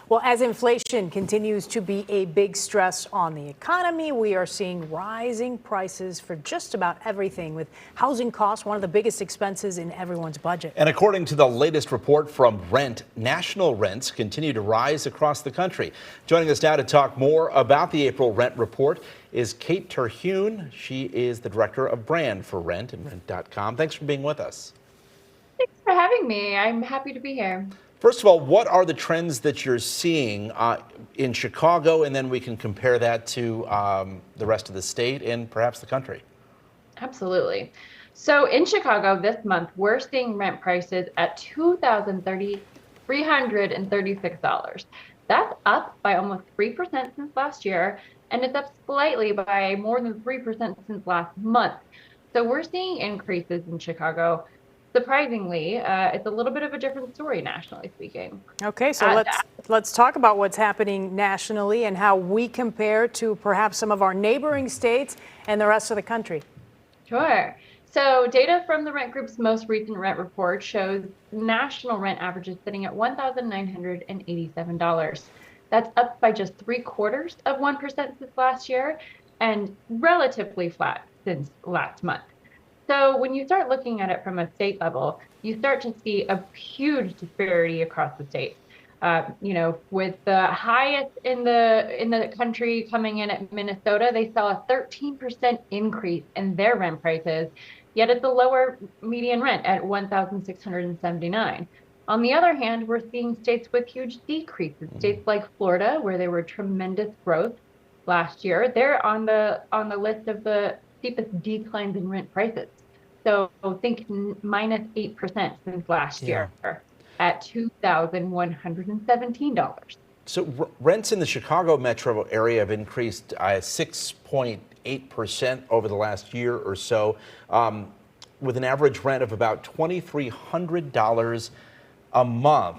Well, as inflation continues to be a big stress on the economy, we are seeing rising prices for just about everything, with housing costs one of the biggest expenses in everyone's budget. And according to the latest report from Rent, national rents continue to rise across the country. Joining us now to talk more about the April rent report is Kate Terhune. She is the director of brand for Rent and Rent.com. Thanks for being with us. Thanks for having me. I'm happy to be here. First of all, what are the trends that you're seeing in Chicago, and then we can compare that to the rest of the state and perhaps the country? Absolutely. So in Chicago this month, we're seeing rent prices at $2,336. That's up by almost 3% since last year, and it's up slightly by more than 3% since last month. So we're seeing increases in Chicago. Surprisingly, it's a little bit of a different story nationally speaking. Okay, so let's talk about what's happening nationally and how we compare to perhaps some of our neighboring states and the rest of the country. Sure. So data from the Rent Group's most recent rent report shows national rent averages sitting at $1,987. That's up by just 0.75% since last year and relatively flat since last month. So when you start looking at it from a state level, you start to see a huge disparity across the state. With the highest in the country coming in at Minnesota, they saw a 13% increase in their rent prices, yet it's a lower median rent at $1,679. On the other hand, we're seeing states with huge decreases. States like Florida, where there were tremendous growth last year, they're on the list of the steepest declines in rent prices. So think minus 8% since last year at $2,117. So rents in the Chicago metro area have increased 6.8% over the last year or so, with an average rent of about $2,300 a month.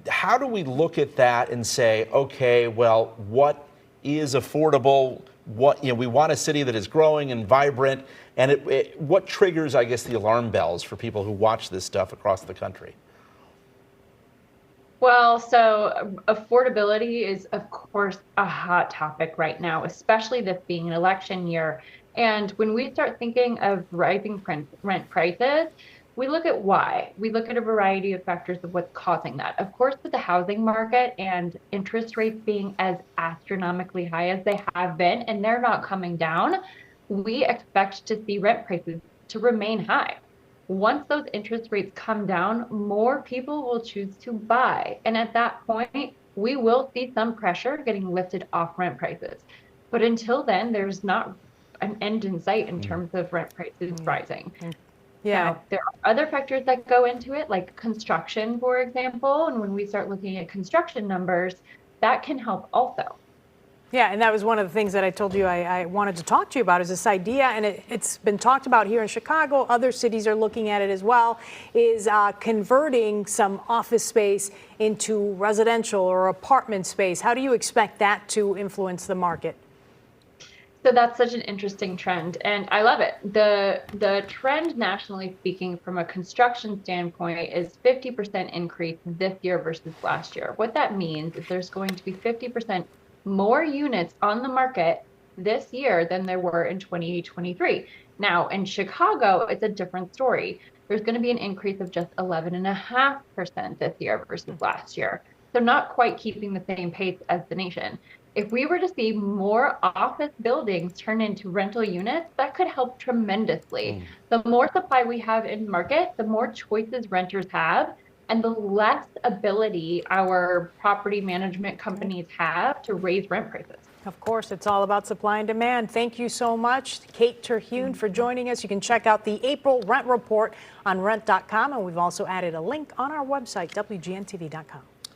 How do we look at that and say, okay, well, what is affordable? We want a city that is growing and vibrant, and what triggers, I guess, the alarm bells for people who watch this stuff across the country? Well, so affordability is, of course, a hot topic right now, especially this being an election year. And when we start thinking of rising rent prices, we look at why. We look at a variety of factors of what's causing that. Of course, with the housing market and interest rates being as astronomically high as they have been, and they're not coming down, we expect to see rent prices to remain high. Once those interest rates come down, more people will choose to buy. And at that point, we will see some pressure getting lifted off rent prices. But until then, there's not an end in sight in terms of rent prices rising. Yeah. Now, there are other factors that go into it, like construction, for example. And when we start looking at construction numbers, that can help also. Yeah, and that was one of the things that I told you I wanted to talk to you about, is this idea, and it's been talked about here in Chicago, other cities are looking at it as well, is converting some office space into residential or apartment space. How do you expect that to influence the market? So that's such an interesting trend, and I love it. The trend, nationally speaking, from a construction standpoint, is 50% increase this year versus last year. What that means is there's going to be 50% more units on the market this year than there were in 2023. Now, in Chicago, it's a different story. There's going to be an increase of just 11.5% this year versus last year. So not quite keeping the same pace as the nation. If we were to see more office buildings turn into rental units, that could help tremendously. The more supply we have in market, the more choices renters have, and the less ability our property management companies have to raise rent prices. Of course, it's all about supply and demand. Thank you so much, Kate Terhune, for joining us. You can check out the April rent report on Rent.com, and we've also added a link on our website, WGNTV.com.